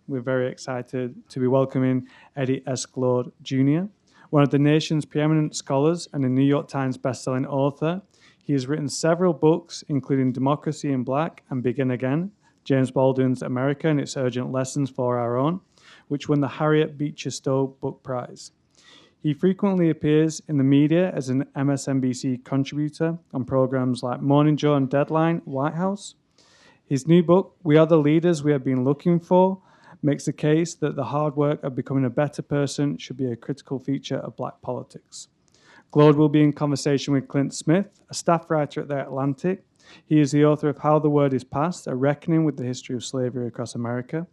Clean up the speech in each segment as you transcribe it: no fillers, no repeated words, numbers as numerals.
we're very excited to be welcoming Eddie S. Glaude Jr., one of the nation's preeminent scholars and a New York Times bestselling author. He has written several books, including Democracy in Black and Begin Again, James Baldwin's America and Its Urgent Lessons for Our Own, which won the Harriet Beecher Stowe Book Prize. He frequently appears in the media as an MSNBC contributor on programs like Morning Joe and Deadline, White House. His new book, We Are the Leaders We Have Been Looking For, makes the case that the hard work of becoming a better person should be a critical feature of Black politics. Glaude will be in conversation with Clint Smith, a staff writer at The Atlantic. He is the author of How the Word is Passed, A Reckoning with the History of Slavery Across America.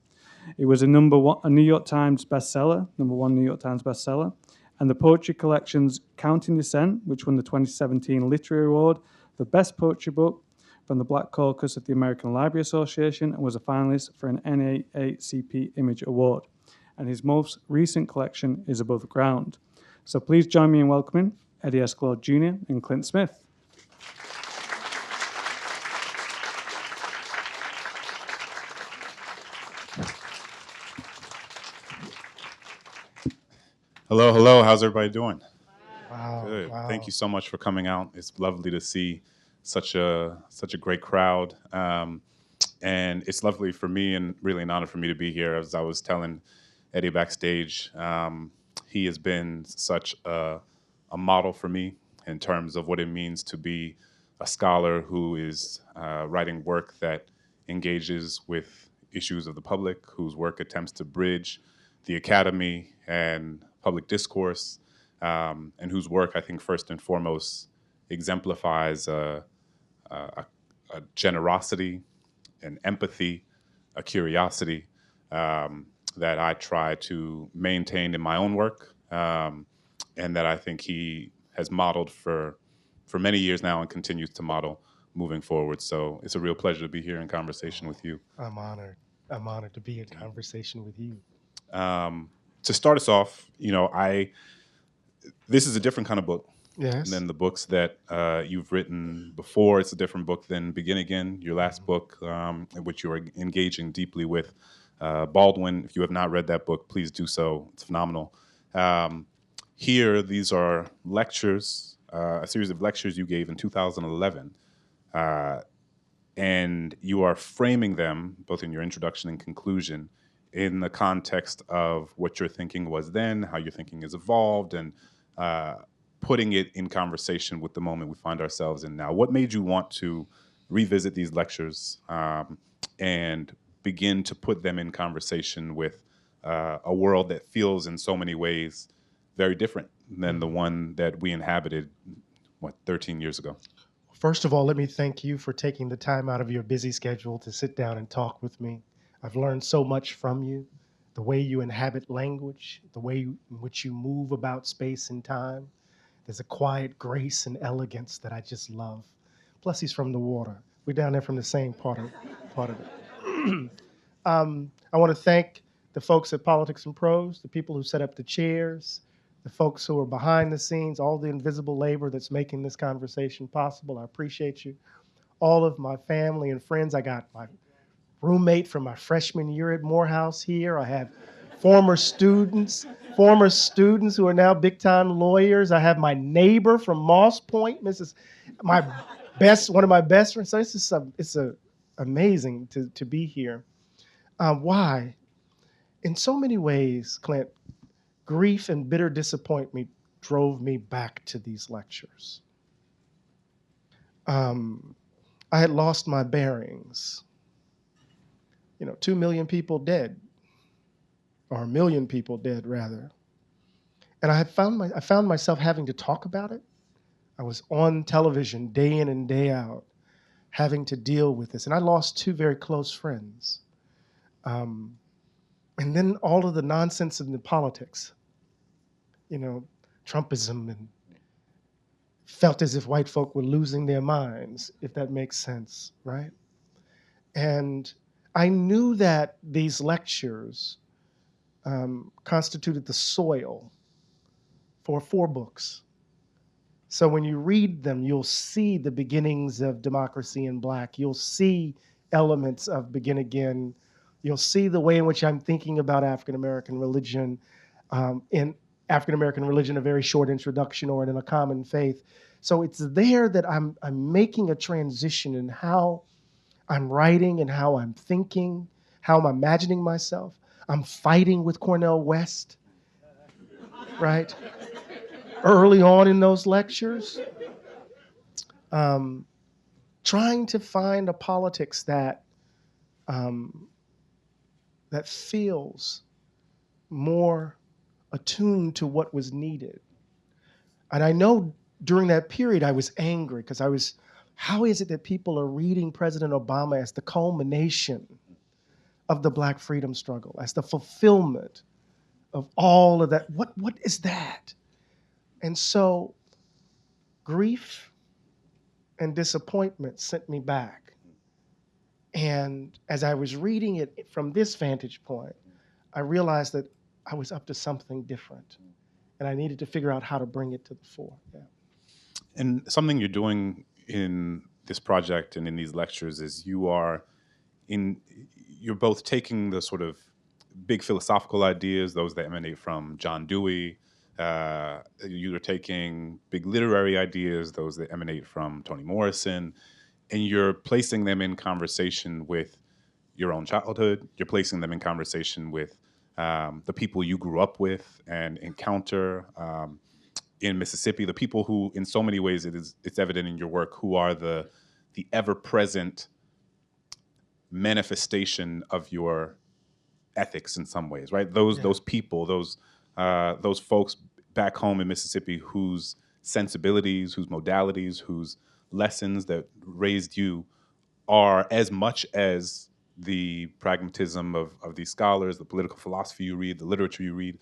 It was a New York Times bestseller, #1 New York Times bestseller, and the poetry collection's Counting Dissent, which won the 2017 Literary Award for Best Poetry Book from the Black Caucus of the American Library Association, and was a finalist for an NAACP Image Award. And his most recent collection is Above Ground. So please join me in welcoming Eddie S. Glaude Jr. and Clint Smith. Hello, hello. How's everybody doing? Wow. Good. Wow. Thank you so much for coming out. It's lovely to see such a great crowd, and it's lovely for me and really an honor for me to be here. As I was telling Eddie backstage, he has been such a model for me in terms of what it means to be a scholar who is writing work that engages with issues of the public, whose work attempts to bridge the academy and public discourse, and whose work, I think, first and foremost, exemplifies a generosity, an empathy, a curiosity that I try to maintain in my own work, and that I think he has modeled for many years now and continues to model moving forward. So it's a real pleasure to be here in conversation with you. I'm honored. I'm honored to be in conversation with you. To start us off, this is a different kind of book Yes. than the books that you've written before. It's a different book than Begin Again, your last book, in which you are engaging deeply with Baldwin. If you have not read that book, please do so. It's phenomenal. Here, these are lectures, a series of lectures you gave in 2011. And you are framing them, both in your introduction and conclusion, in the context of what your thinking was then, how your thinking has evolved, and putting it in conversation with the moment we find ourselves in now. What made you want to revisit these lectures and begin to put them in conversation with a world that feels in so many ways very different than the one that we inhabited, 13 years ago? First of all, let me thank you for taking the time out of your busy schedule to sit down and talk with me. I've learned so much from you, the way you inhabit language, the way in which you move about space and time. There's a quiet grace and elegance that I just love. Plus, he's from the water. We're down there from the same part of it. I want to thank the folks at Politics and Prose, the people who set up the chairs, the folks who are behind the scenes, all the invisible labor that's making this conversation possible. I appreciate you. All of my family and friends. I got my roommate from my freshman year at Morehouse here. I have former students who are now big-time lawyers. I have my neighbor from Moss Point, one of my best friends. So it's amazing to be here. Why? In so many ways, Clint, grief and bitter disappointment drove me back to these lectures. I had lost my bearings. 2 million people dead, or 1 million people dead, rather. And I found myself having to talk about it. I was on television day in and day out, having to deal with this. And I lost 2 very close friends. And then all of the nonsense in the politics, Trumpism, and felt as if white folk were losing their minds, if that makes sense, right? And I knew that these lectures constituted the soil for 4 books. So when you read them, you'll see the beginnings of Democracy in Black. You'll see elements of Begin Again. You'll see the way in which I'm thinking about African American religion, in African American religion, a very short introduction, or in A Common Faith. So it's there that I'm making a transition in how I'm writing and how I'm thinking, how I'm imagining myself. I'm fighting with Cornel West, right? Early on in those lectures, trying to find a politics that that feels more attuned to what was needed. And I know during that period I was angry because how is it that people are reading President Obama as the culmination of the Black freedom struggle, as the fulfillment of all of that? What is that? And so grief and disappointment sent me back. And as I was reading it from this vantage point, I realized that I was up to something different. And I needed to figure out how to bring it to the fore. Yeah. And something you're doing in this project and in these lectures is you're both taking the sort of big philosophical ideas, those that emanate from John Dewey. You're taking big literary ideas, those that emanate from Toni Morrison, and you're placing them in conversation with your own childhood. You're placing them in conversation with the people you grew up with and encounter in Mississippi, the people who, in so many ways, it's evident in your work, who are the ever-present manifestation of your ethics in some ways, right? Those people, those folks back home in Mississippi whose sensibilities, whose modalities, whose lessons that raised you are as much as the pragmatism of these scholars, the political philosophy you read, the literature you read.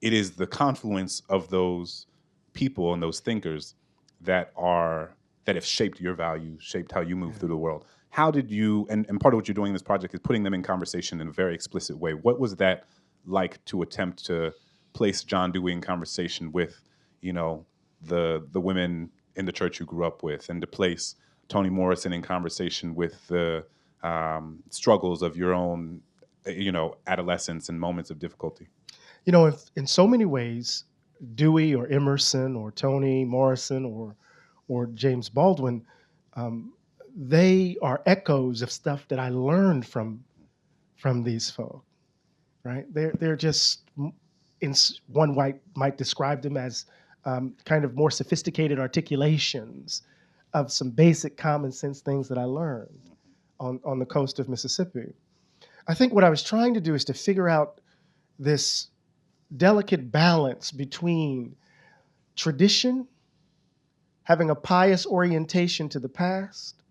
It is the confluence of those people and those thinkers that have shaped your values, shaped how you move through the world. How did you, and part of what you're doing in this project is putting them in conversation in a very explicit way. What was that like to attempt to place John Dewey in conversation with, the women in the church you grew up with, and to place Toni Morrison in conversation with the struggles of your own, adolescence and moments of difficulty? If, in so many ways, Dewey or Emerson or Toni Morrison or James Baldwin, they are echoes of stuff that I learned from these folk, right? They're just, one might describe them as kind of more sophisticated articulations of some basic common sense things that I learned on the coast of Mississippi. I think what I was trying to do is to figure out this delicate balance between tradition, having a pious orientation to the past,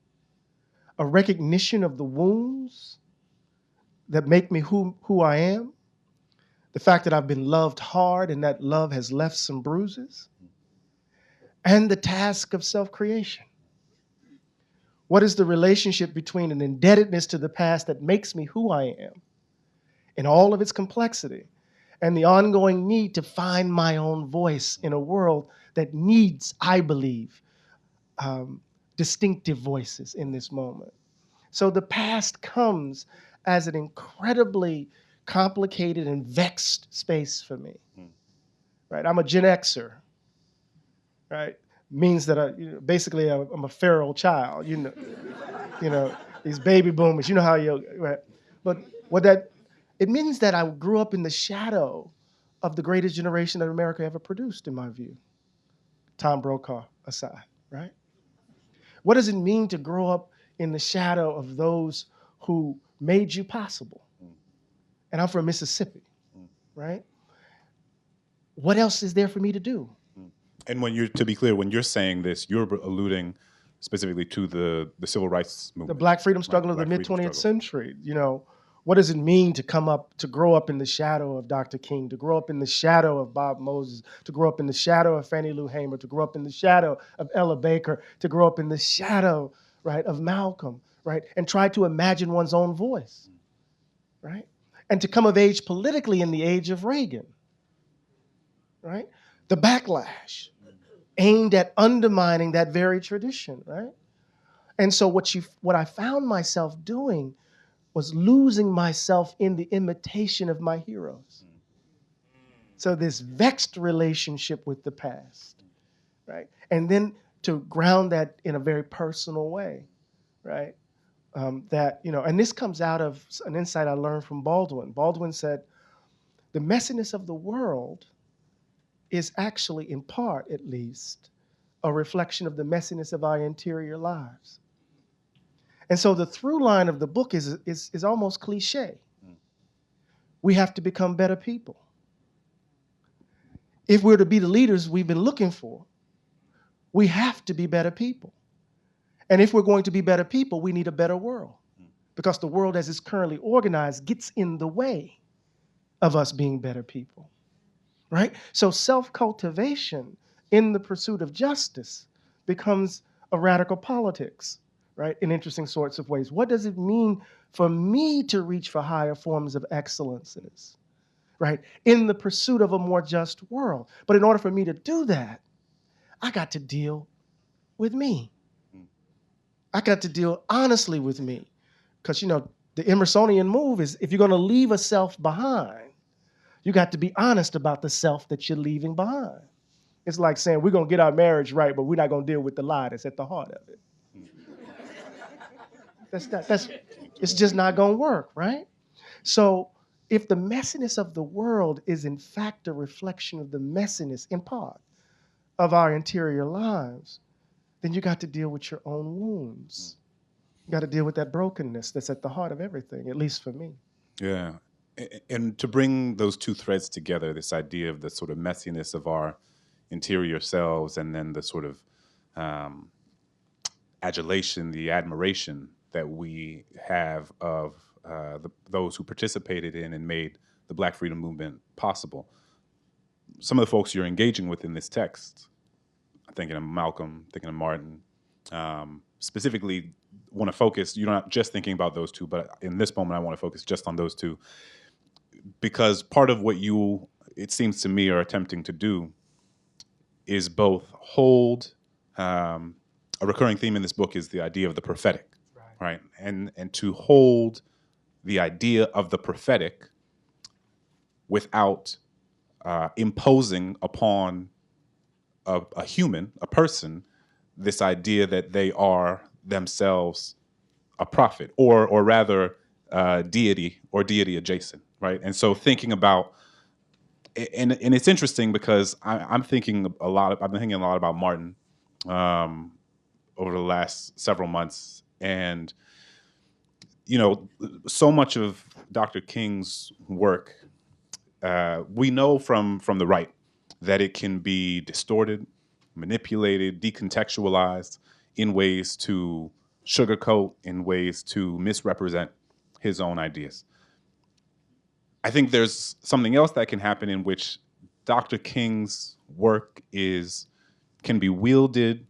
a recognition of the wounds that make me who I am, the fact that I've been loved hard and that love has left some bruises, and the task of self-creation. What is the relationship between an indebtedness to the past that makes me who I am in all of its complexity, and the ongoing need to find my own voice in a world that needs, I believe, distinctive voices in this moment. So the past comes as an incredibly complicated and vexed space for me. Right? I'm a Gen Xer, right? Means that basically I'm a feral child. These baby boomers. You know how right? But it means that I grew up in the shadow of the greatest generation that America ever produced, in my view. Tom Brokaw aside, right? What does it mean to grow up in the shadow of those who made you possible? And I'm from Mississippi, right? What else is there for me to do? And to be clear, when you're saying this, you're alluding specifically to the civil rights movement. The Black freedom struggle of the mid-20th century. What does it mean to grow up in the shadow of Dr. King, to grow up in the shadow of Bob Moses, to grow up in the shadow of Fannie Lou Hamer, to grow up in the shadow of Ella Baker, to grow up in the shadow, right, of Malcolm, right, and try to imagine one's own voice, right, and to come of age politically in the age of Reagan, right, the backlash aimed at undermining that very tradition, right, and so what I found myself doing was losing myself in the imitation of my heroes. So this vexed relationship with the past, right? And then to ground that in a very personal way, right? That, you know, and this comes out of an insight I learned from Baldwin. Baldwin said, the messiness of the world is actually, in part at least, a reflection of the messiness of our interior lives. And so the through line of the book is almost cliche. We have to become better people. If we're to be the leaders we've been looking for, we have to be better people. And if we're going to be better people, we need a better world. Because the world as it's currently organized gets in the way of us being better people, right? So self-cultivation in the pursuit of justice becomes a radical politics, right? In interesting sorts of ways. What does it mean for me to reach for higher forms of excellences, right? In the pursuit of a more just world. But in order for me to do that, I got to deal with me. I got to deal honestly with me. Because, you know, the Emersonian move is if you're going to leave a self behind, you got to be honest about the self that you're leaving behind. It's like saying we're going to get our marriage right, but we're not going to deal with the lie that's at the heart of it. It's just not going to work, right? So if the messiness of the world is in fact a reflection of the messiness, in part, of our interior lives, then you got to deal with your own wounds. You got to deal with that brokenness that's at the heart of everything, at least for me. Yeah. And to bring those two threads together, this idea of the sort of messiness of our interior selves and then the sort of adulation, the admiration that we have of those who participated in and made the Black freedom movement possible. Some of the folks you're engaging with in this text, thinking of Malcolm, thinking of Martin, specifically want to focus, you're not just thinking about those two, but in this moment I want to focus just on those two, because part of what you, it seems to me, are attempting to do is both hold, a recurring theme in this book is the idea of the prophetic, right? And to hold the idea of the prophetic without imposing upon a human, a person, this idea that they are themselves a prophet, or rather deity or deity adjacent, right? And so thinking about, and it's interesting because I'm thinking a lot. I've been thinking a lot about Martin over the last several months, and you know, so much of Dr. King's work, we know from the right that it can be distorted, manipulated, decontextualized in ways to sugarcoat, in ways to misrepresent his own ideas. I think there's something else that can happen in which Dr. King's work can be wielded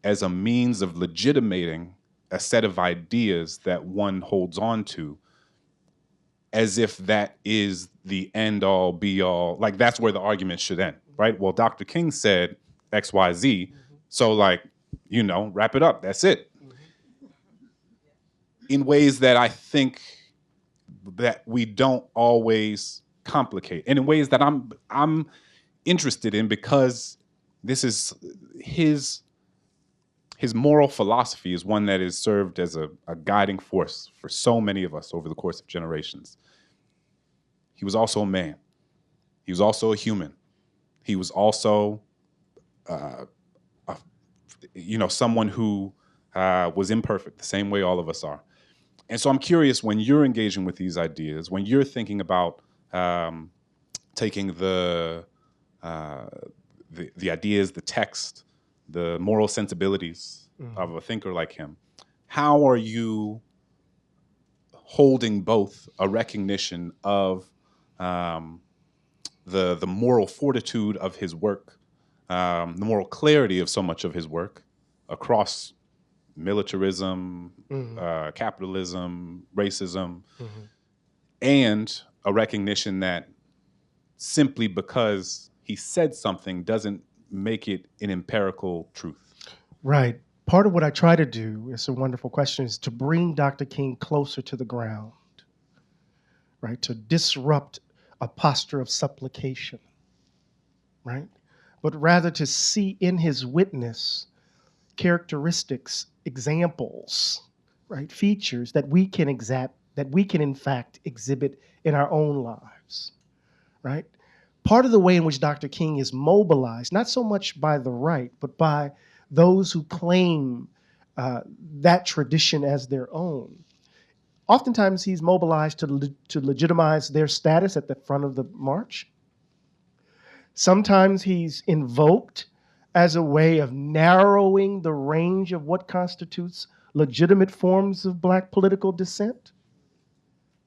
as a means of legitimating a set of ideas that one holds on to, as if that is the end all be all, like that's where the argument should end, right? Well, Dr. King said X, Y, Z, so like, you know, wrap it up, that's it. In ways that I think that we don't always complicate, and in ways that I'm interested in, because this is his moral philosophy is one that has served as a guiding force for so many of us over the course of generations. He was also a man. He was also a human. He was also, someone who was imperfect, the same way all of us are. And so I'm curious, when you're engaging with these ideas, when you're thinking about taking the ideas, the text, the moral sensibilities of a thinker like him, how are you holding both a recognition of the moral fortitude of his work, the moral clarity of so much of his work across militarism, capitalism, racism, and a recognition that simply because he said something doesn't make it an empirical truth? Right. Part of what I try to do, it's a wonderful question, is to bring Dr. King closer to the ground. right? To disrupt a posture of supplication, right? But rather to see in his witness characteristics, examples, right? Features that we can in fact exhibit in our own lives, right? Part of the way in which Dr. King is mobilized, not so much by the right, but by those who claim that tradition as their own. Oftentimes he's mobilized to legitimize their status at the front of the march. Sometimes he's invoked as a way of narrowing the range of what constitutes legitimate forms of Black political dissent.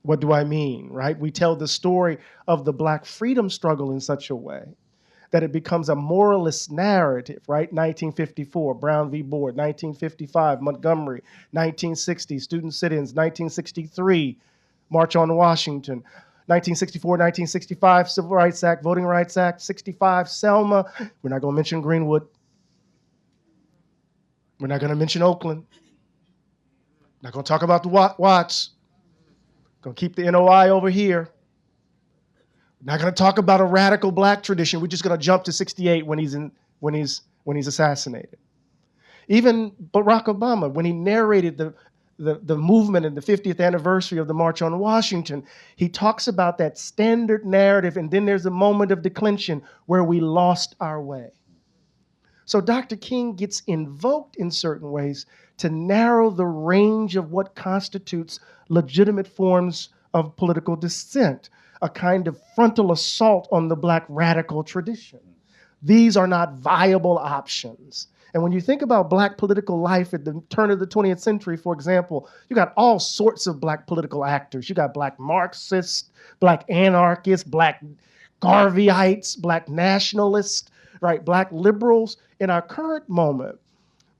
What do I mean, right? We tell the story of the Black freedom struggle in such a way that it becomes a moralist narrative, right? 1954, Brown v. Board, 1955, Montgomery, 1960, student sit-ins, 1963, March on Washington, 1964, 1965, Civil Rights Act, Voting Rights Act, 65, Selma. We're not going to mention Greenwood. We're not going to mention Oakland. Not going to talk about the Watts. Going to keep the NOI over here. Not going to talk about a radical Black tradition. We're just going to jump to 68 when he's assassinated. Even Barack Obama, when he narrated the movement and the 50th anniversary of the March on Washington, he talks about that standard narrative, and then there's a moment of declension where we lost our way. So Dr. King gets invoked in certain ways to narrow the range of what constitutes legitimate forms of political dissent, a kind of frontal assault on the Black radical tradition. These are not viable options. And when you think about Black political life at the turn of the 20th century, for example, you got all sorts of Black political actors. You got Black Marxists, Black anarchists, Black Garveyites, Black nationalists, right? Black liberals. In our current moment,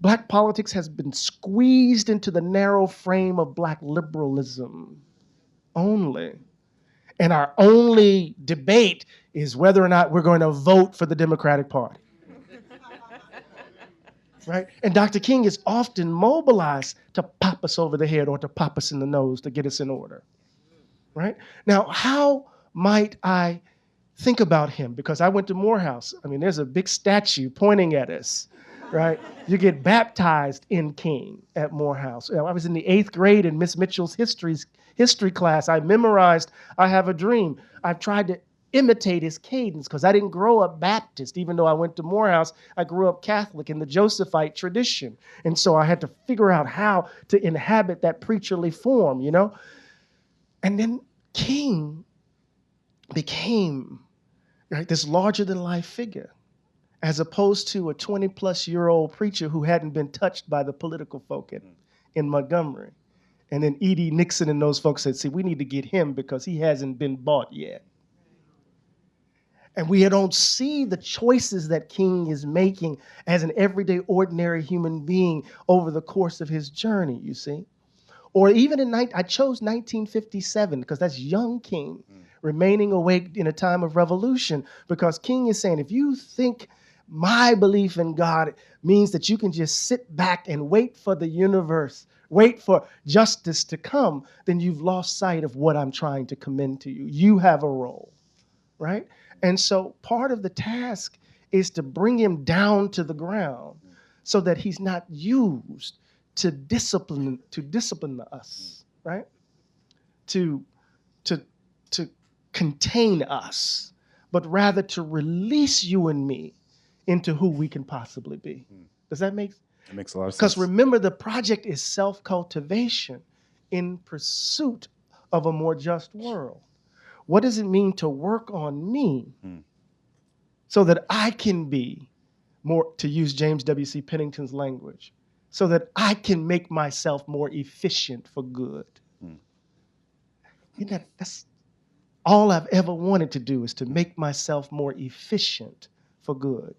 Black politics has been squeezed into the narrow frame of Black liberalism only. And our only debate is whether or not we're going to vote for the Democratic Party. Right? And Dr. King is often mobilized to pop us over the head or to pop us in the nose to get us in order. Right? Now, how might I think about him? Because I went to Morehouse. I mean, there's a big statue pointing at us. Right? You get baptized in King at Morehouse. You know, I was in the 8th grade in Miss Mitchell's history class. I memorized I Have a Dream. I've tried to imitate his cadence because I didn't grow up Baptist. Even though I went to Morehouse, I grew up Catholic in the Josephite tradition. And so I had to figure out how to inhabit that preacherly form, you know? And then King became, right, this larger-than-life figure, as opposed to a 20-plus-year-old preacher who hadn't been touched by the political folk in Montgomery. And then E.D. Nixon and those folks said, see, we need to get him because he hasn't been bought yet. And we don't see the choices that King is making as an everyday, ordinary human being over the course of his journey, you see. Or even I chose 1957 because that's young King, remaining awake in a time of revolution, because King is saying, if you think my belief in God means that you can just sit back and wait for the universe, wait for justice to come, then you've lost sight of what I'm trying to commend to you. You have a role, right? And so part of the task is to bring him down to the ground so that he's not used to discipline us, right? To contain us, but rather to release you and me into who we can possibly be. Does that make sense? It makes a lot of sense. Because remember, the project is self-cultivation in pursuit of a more just world. What does it mean to work on me so that I can be more, to use James W.C. Pennington's language, so that I can make myself more efficient for good? That's all I've ever wanted to do, is to make myself more efficient for good.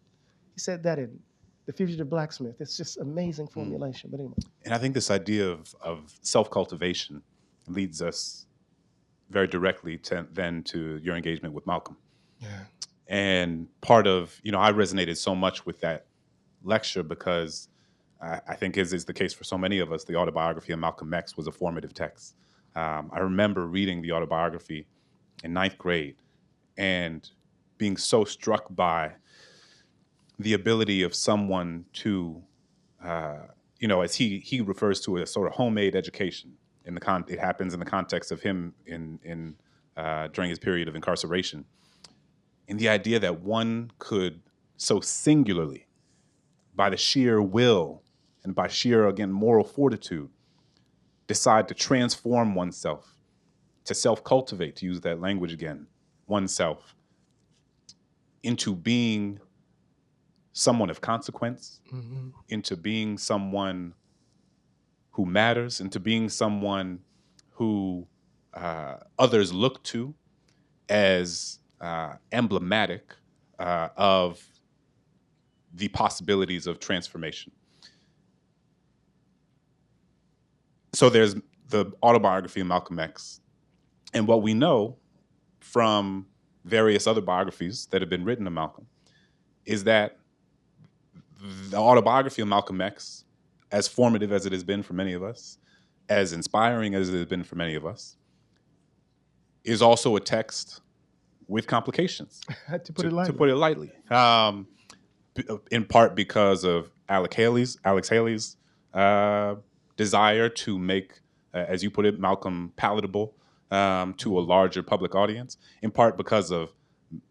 He said that in The Fugitive Blacksmith. It's just amazing formulation. But anyway. And I think this idea of self-cultivation leads us very directly to your engagement with Malcolm. Yeah. And part of, I resonated so much with that lecture because I think, as is the case for so many of us, the autobiography of Malcolm X was a formative text I remember reading the autobiography in ninth grade and being so struck by the ability of someone to, as he refers to it as sort of homemade education. It happens in the context of him during his period of incarceration, and the idea that one could so singularly, by the sheer will and by sheer, again, moral fortitude, decide to transform oneself, to self-cultivate, to use that language again, oneself, into being someone of consequence, into being someone who matters, into being someone who others look to as emblematic of the possibilities of transformation. So there's the autobiography of Malcolm X. And what we know from various other biographies that have been written of Malcolm is that the autobiography of Malcolm X, as formative as it has been for many of us, as inspiring as it has been for many of us, is also a text with complications, to put it lightly. In part because of Alex Haley's desire to make, as you put it, Malcolm palatable to a larger public audience, in part because of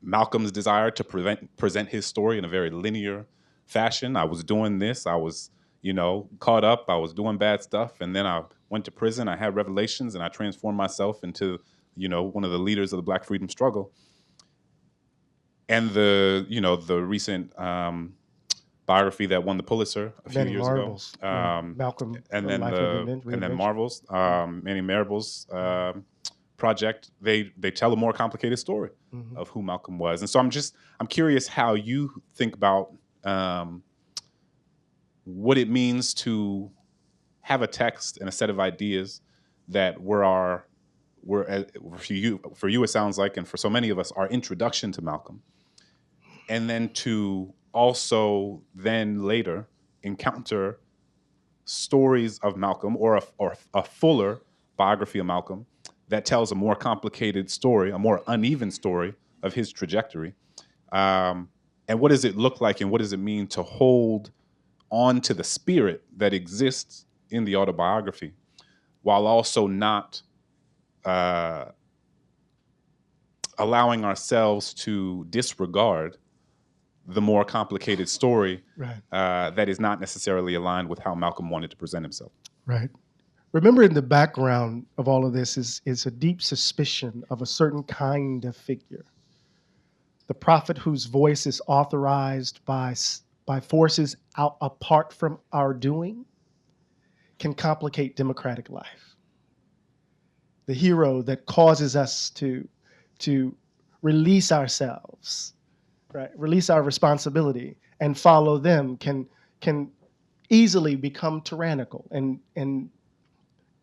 Malcolm's desire to present his story in a very linear fashion. I was doing this, I was, caught up, I was doing bad stuff, and then I went to prison, I had revelations, and I transformed myself into, one of the leaders of the Black freedom struggle. And the recent biography that won the Pulitzer a few years ago, Malcolm, and then Marvel's Manny Marable's project, they tell a more complicated story of who Malcolm was. And so I'm curious how you think about what it means to have a text and a set of ideas that were for you it sounds like, and for so many of us, our introduction to Malcolm, and then to also then later encounter stories of Malcolm or a fuller biography of Malcolm that tells a more complicated story, a more uneven story of his trajectory. And what does it look like, and what does it mean to hold on to the spirit that exists in the autobiography while also not allowing ourselves to disregard the more complicated story that is not necessarily aligned with how Malcolm wanted to present himself. Right. Remember, in the background of all of this is a deep suspicion of a certain kind of figure. The prophet whose voice is authorized by forces out apart from our doing can complicate democratic life. The hero that causes us to release ourselves, right? Release our responsibility and follow them can easily become tyrannical and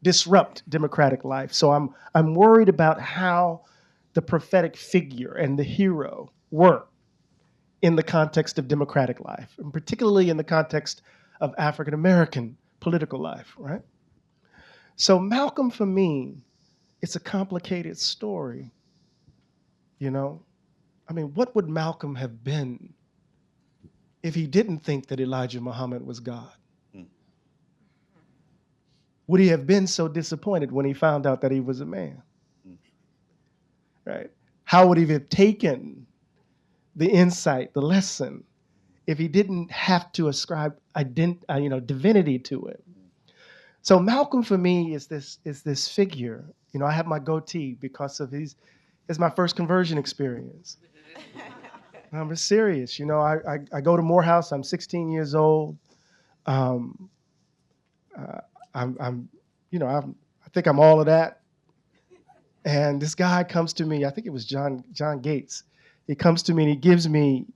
disrupt democratic life. So I'm worried about how the prophetic figure and the hero work in the context of democratic life, and particularly in the context of African American political life, right? So Malcolm, for me, it's a complicated story. What would Malcolm have been if he didn't think that Elijah Muhammad was God? Would he have been so disappointed when he found out that he was a man? Right? How would he have taken the insight, the lesson, if he didn't have to ascribe divinity to it? So Malcolm, for me, is this figure. I have my goatee because of it's my first conversion experience. I'm serious. I go to Morehouse. I'm 16 years old. I think I'm all of that. And this guy comes to me, I think it was John Gates. He comes to me and he gives me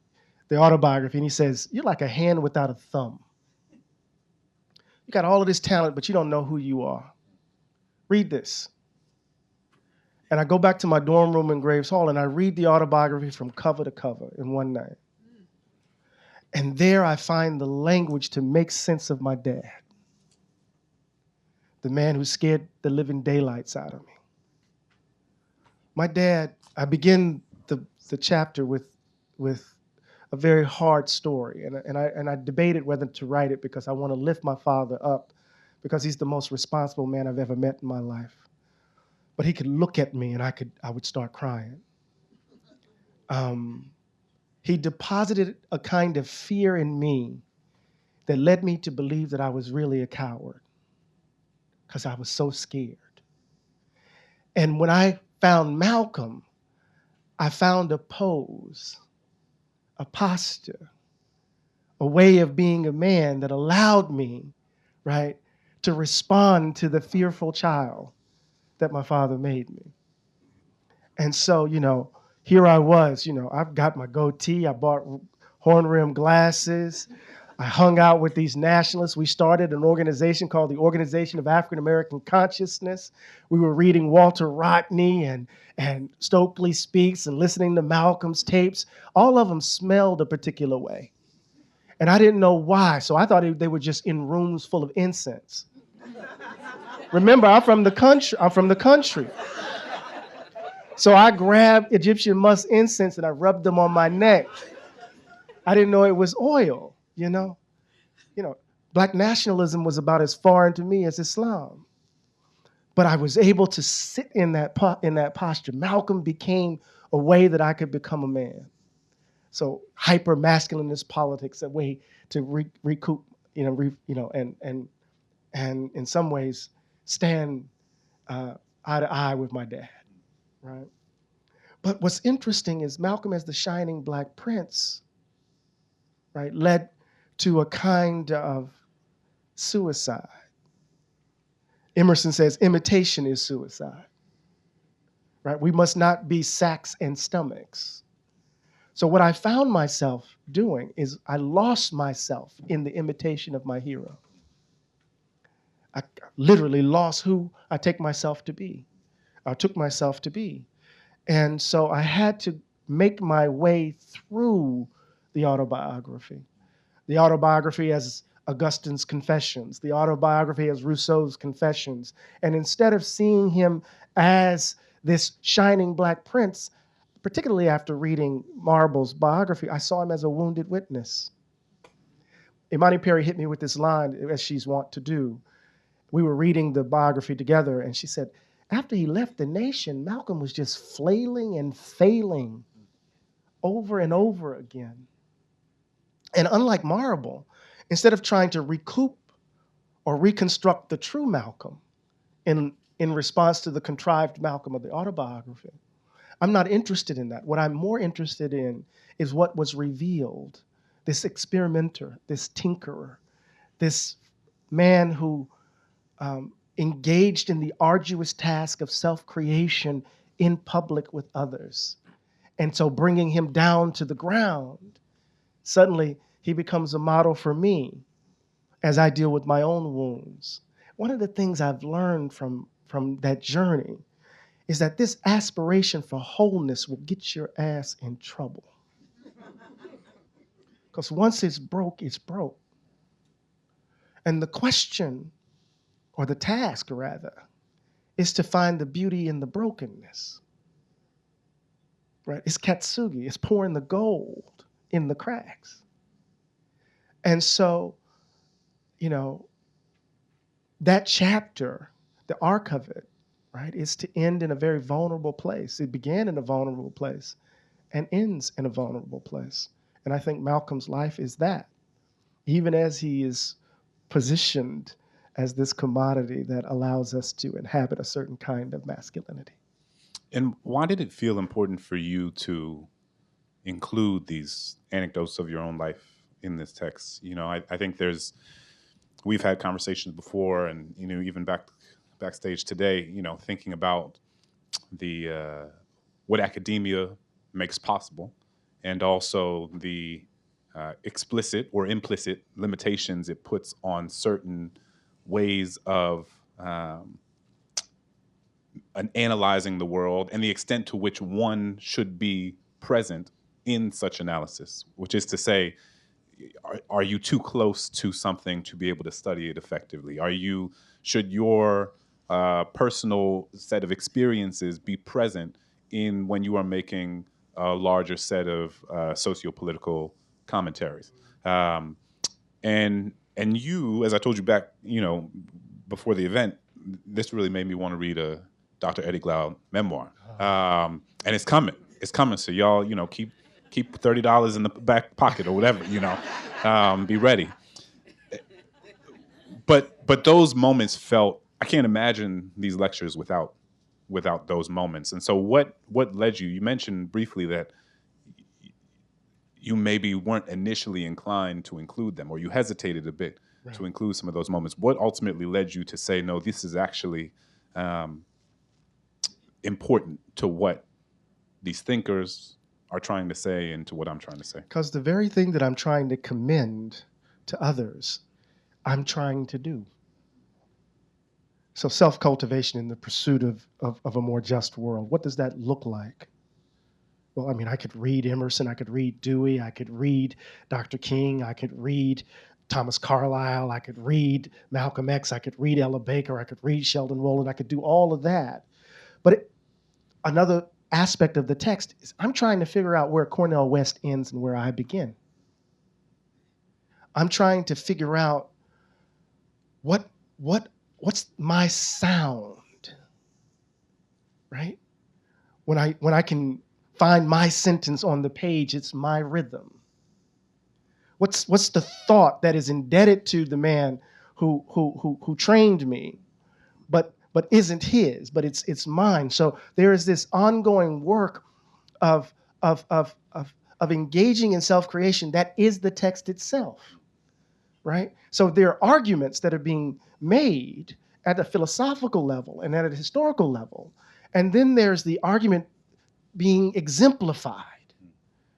the autobiography and he says, "You're like a hand without a thumb. You got all of this talent, but you don't know who you are. Read this." And I go back to my dorm room in Graves Hall and I read the autobiography from cover to cover in one night. And there I find the language to make sense of my dad. the man who scared the living daylights out of me. My dad, I begin the chapter with a very hard story, and I debated whether to write it because I want to lift my father up, because he's the most responsible man I've ever met in my life. But he could look at me and I would start crying. He deposited a kind of fear in me that led me to believe that I was really a coward because I was so scared. And when I found Malcolm, I found a pose, a posture, a way of being a man that allowed me, right, to respond to the fearful child that my father made me. And so, here I was, I've got my goatee, I bought horn-rimmed glasses, I hung out with these nationalists. We started an organization called the Organization of African American Consciousness. We were reading Walter Rodney and Stokely Speaks and listening to Malcolm's tapes. All of them smelled a particular way. And I didn't know why, so I thought they were just in rooms full of incense. Remember, I'm from the country. So I grabbed Egyptian musk incense and I rubbed them on my neck. I didn't know it was oil, Black nationalism was about as foreign to me as Islam. But I was able to sit in that posture. Malcolm became a way that I could become a man. So hyper-masculinist politics, a way to recoup, and in some ways stand eye to eye with my dad, right? But what's interesting is Malcolm as the shining Black prince, right, led to a kind of suicide. Emerson says imitation is suicide, right? We must not be sacks and stomachs. So what I found myself doing is I lost myself in the imitation of my hero. I literally lost who I took myself to be. And so I had to make my way through the autobiography. The autobiography as Augustine's Confessions, the autobiography as Rousseau's Confessions. And instead of seeing him as this shining Black prince, particularly after reading Marble's biography, I saw him as a wounded witness. Imani Perry hit me with this line, as she's wont to do. We were reading the biography together, and she said, after he left the nation, Malcolm was just flailing and failing over and over again. And unlike Marble, instead of trying to recoup or reconstruct the true Malcolm in response to the contrived Malcolm of the autobiography, I'm not interested in that. What I'm more interested in is what was revealed, this experimenter, this tinkerer, this man who engaged in the arduous task of self-creation in public with others. And so bringing him down to the ground, suddenly he becomes a model for me as I deal with my own wounds. One of the things I've learned from that journey is that this aspiration for wholeness will get your ass in trouble. Because once it's broke, it's broke. And the question, or the task rather, is to find the beauty in the brokenness. Right? It's katsugi, it's pouring the gold in the cracks. And so, that chapter, the arc of it, right, is to end in a very vulnerable place. It began in a vulnerable place and ends in a vulnerable place. And I think Malcolm's life is that, even as he is positioned as this commodity that allows us to inhabit a certain kind of masculinity. And why did it feel important for you to include these anecdotes of your own life in this text? I think we've had conversations before, and even backstage today, thinking about the what academia makes possible, and also the explicit or implicit limitations it puts on certain ways of analyzing the world, and the extent to which one should be present in such analysis, which is to say, are you too close to something to be able to study it effectively? Are you Should your personal set of experiences be present in when you are making a larger set of socio-political commentaries? And you, as I told you back, before the event, this really made me want to read a Dr. Eddie Glaude memoir. And it's coming. It's coming. So y'all, keep $30 in the back pocket or whatever, be ready. But those moments felt, I can't imagine these lectures without those moments. And so what led you? You mentioned briefly that you maybe weren't initially inclined to include them, or you hesitated a bit to include some of those moments. What ultimately led you to say, no, this is actually important to what these thinkers are trying to say and to what I'm trying to say? Because the very thing that I'm trying to commend to others, I'm trying to do. So self-cultivation in the pursuit of a more just world, what does that look like? Well, I mean, I could read Emerson, I could read Dewey, I could read Dr. King, I could read Thomas Carlyle, I could read Malcolm X, I could read Ella Baker, I could read Sheldon Wolin, I could do all of that. But another aspect of the text is I'm trying to figure out where Cornel West ends and where I begin. I'm trying to figure out what's my sound, right? When I can find my sentence on the page, it's my rhythm. What's the thought that is indebted to the man who trained me, but isn't his, but it's mine. So there is this ongoing work of engaging in self-creation that is the text itself, right? So there are arguments that are being made at a philosophical level and at a historical level, and then there's the argument being exemplified,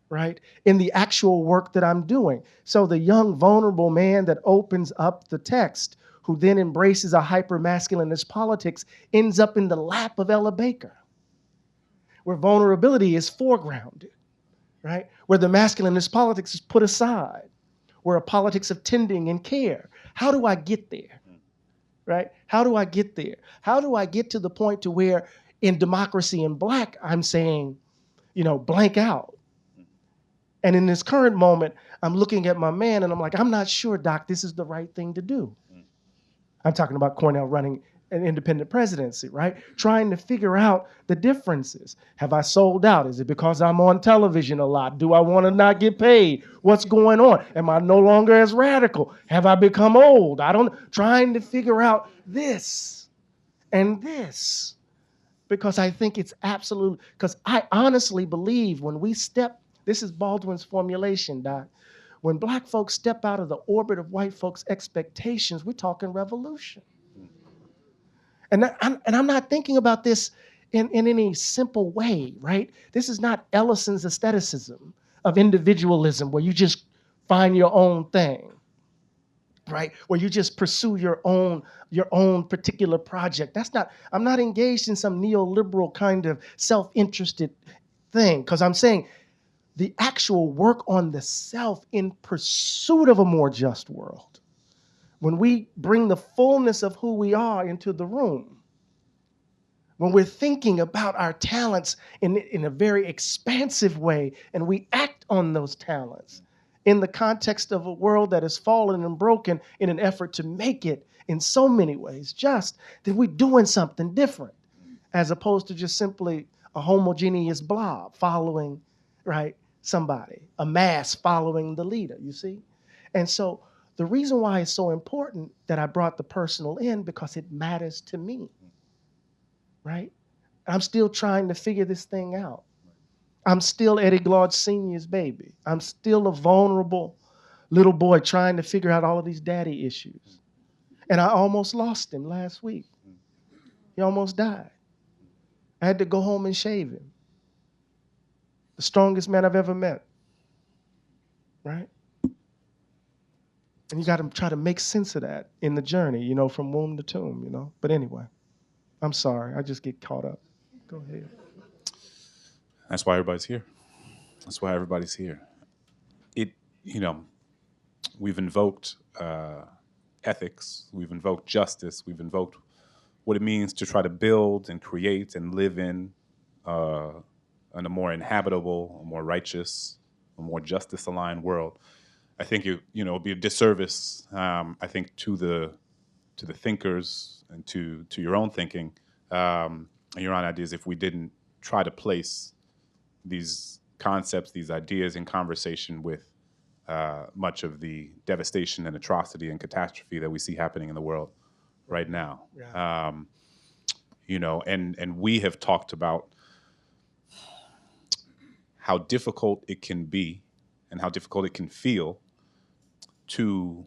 right, in the actual work that I'm doing. So the young, vulnerable man that opens up the text, who then embraces a hyper-masculinist politics, ends up in the lap of Ella Baker, where vulnerability is foregrounded, right, where the masculinist politics is put aside, where a politics of tending and care. How do I get there, right? How do I get there? How do I get to the point to where in Democracy in Black, I'm saying, blank out. And in this current moment, I'm looking at my man and I'm like, I'm not sure, Doc, this is the right thing to do. I'm talking about Cornel running an independent presidency, right? Trying to figure out the differences. Have I sold out? Is it because I'm on television a lot? Do I want to not get paid? What's going on? Am I no longer as radical? Have I become old? Trying to figure out this and this. Because I think it's absolute, because I honestly believe when we step, this is Baldwin's formulation, Doc, when Black folks step out of the orbit of white folks' expectations, we're talking revolution. And I'm not thinking about this in any simple way, right? This is not Ellison's aestheticism of individualism where you just find your own thing, right? Where you just pursue your own particular project. I'm not engaged in some neoliberal kind of self-interested thing, because I'm saying the actual work on the self in pursuit of a more just world. When we bring the fullness of who we are into the room, when we're thinking about our talents in a very expansive way, and we act on those talents in the context of a world that is fallen and broken in an effort to make it in so many ways just, that we're doing something different, as opposed to just simply a homogeneous blob following, right, somebody, a mass following the leader, you see? And so the reason why it's so important that I brought the personal in, because it matters to me, right? I'm still trying to figure this thing out. I'm still Eddie Glaude Sr.'s baby. I'm still a vulnerable little boy trying to figure out all of these daddy issues. And I almost lost him last week. He almost died. I had to go home and shave him. The strongest man I've ever met, right? And you got to try to make sense of that in the journey, from womb to tomb, But anyway, I'm sorry. I just get caught up. Go ahead. That's why everybody's here. That's why everybody's here. We've invoked ethics, we've invoked justice, we've invoked what it means to try to build and create and live in a more inhabitable, a more righteous, a more justice-aligned world. I think it'd be a disservice, I think, to the thinkers and to your own thinking and your own ideas if we didn't try to place these concepts, these ideas in conversation with much of the devastation and atrocity and catastrophe that we see happening in the world right now. Yeah. And we have talked about how difficult it can be and how difficult it can feel to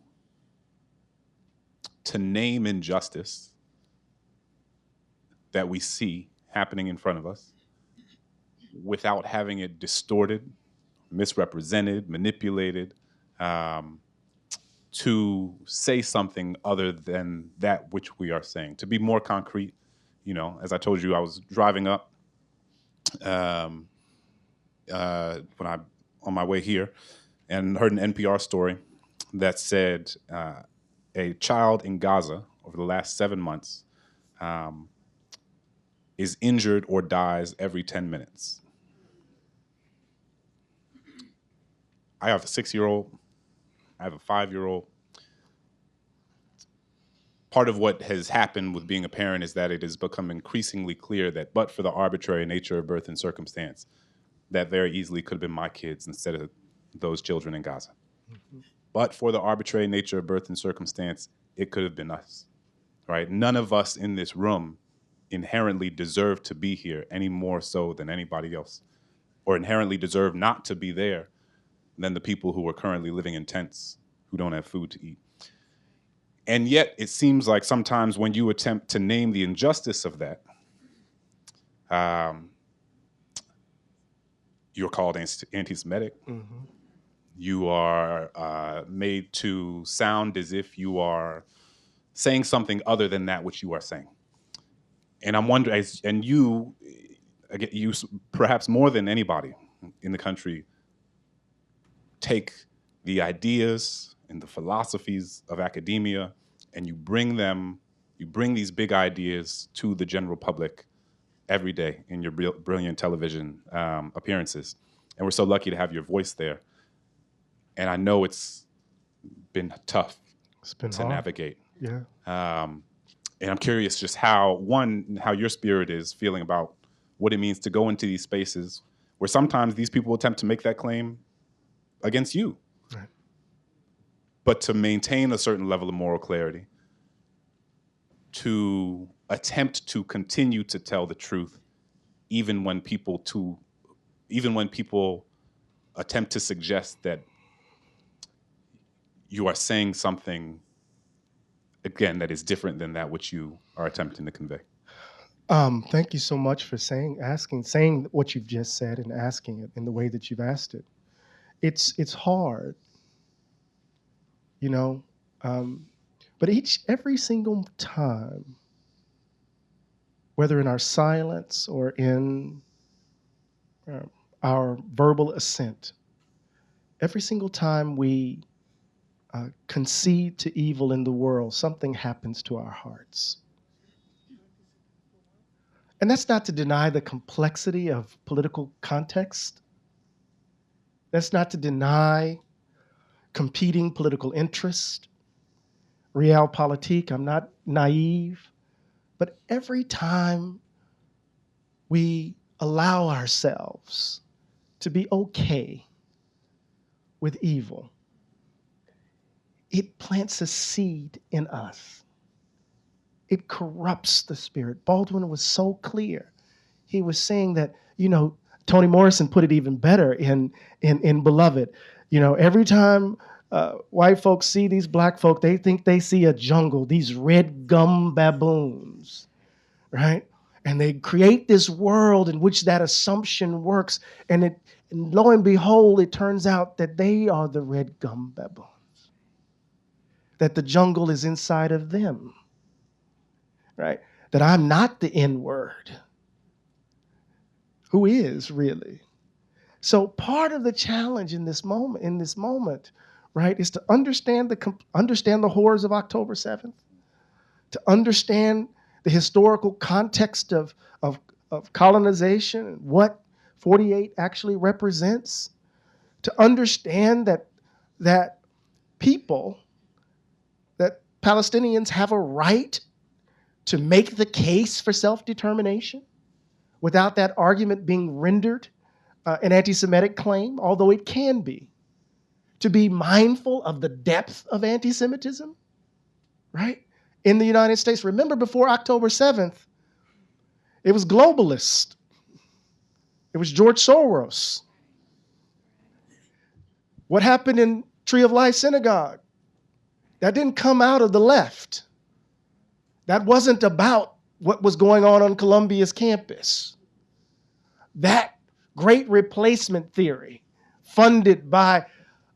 name injustice that we see happening in front of us without having it distorted, misrepresented, manipulated, to say something other than that which we are saying. To be more concrete, as I told you, I was driving up on my way here and heard an NPR story that said a child in Gaza over the last 7 months is injured or dies every 10 minutes. I have a 6-year-old. I have a 5-year-old. Part of what has happened with being a parent is that it has become increasingly clear that but for the arbitrary nature of birth and circumstance, that very easily could have been my kids instead of those children in Gaza. Mm-hmm. But for the arbitrary nature of birth and circumstance, it could have been us, right? None of us in this room inherently deserve to be here any more so than anybody else, or inherently deserve not to be there than the people who are currently living in tents who don't have food to eat. And yet it seems like sometimes when you attempt to name the injustice of that, you're called anti-Semitic. Mm-hmm. You are made to sound as if you are saying something other than that which you are saying. And I'm wondering, and you perhaps more than anybody in the country, take the ideas and the philosophies of academia and you bring these big ideas to the general public every day in your brilliant television appearances. And we're so lucky to have your voice there. And I know it's been tough to navigate. Yeah. And I'm curious just how your spirit is feeling about what it means to go into these spaces where sometimes these people attempt to make that claim against you. Right. But to maintain a certain level of moral clarity, to attempt to continue to tell the truth, even when people attempt to suggest that you are saying something, again, that is different than that which you are attempting to convey. Thank you so much for saying what you've just said and asking it in the way that you've asked it. It's hard, but every single time, whether in our silence or in our verbal assent, every single time we concede to evil in the world, something happens to our hearts. And that's not to deny the complexity of political context. That's not to deny competing political interest, realpolitik. I'm not naive. But every time we allow ourselves to be okay with evil, it plants a seed in us. It corrupts the spirit. Baldwin was so clear. He was saying that, Toni Morrison put it even better in Beloved. Every time white folks see these black folk, they think they see a jungle, these red gum baboons, right? And they create this world in which that assumption works. And lo and behold, it turns out that they are the red gum baboons, that the jungle is inside of them, right? That I'm not the N-word. Who is really? So part of the challenge in this moment, right, is to understand the horrors of October 7th, to understand the historical context of colonization and what 48 actually represents, to understand that Palestinians have a right to make the case for self-determination without that argument being rendered an anti-Semitic claim, although it can be. To be mindful of the depth of anti-Semitism, right? In the United States. Remember, before October 7th, it was globalists. It was George Soros. What happened in Tree of Life Synagogue? That didn't come out of the left. That wasn't about what was going on Columbia's campus. That great replacement theory, funded by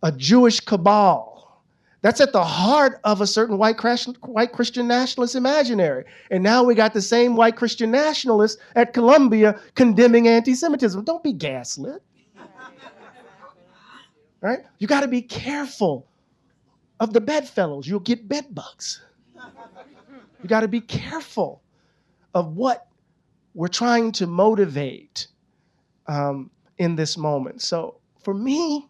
a Jewish cabal, that's at the heart of a certain white Christian nationalist imaginary. And now we got the same white Christian nationalists at Columbia condemning anti-Semitism. Don't be gaslit. Right? You got to be careful of the bedfellows. You'll get bed bugs. You got to be careful of what we're trying to motivate in this moment. So for me,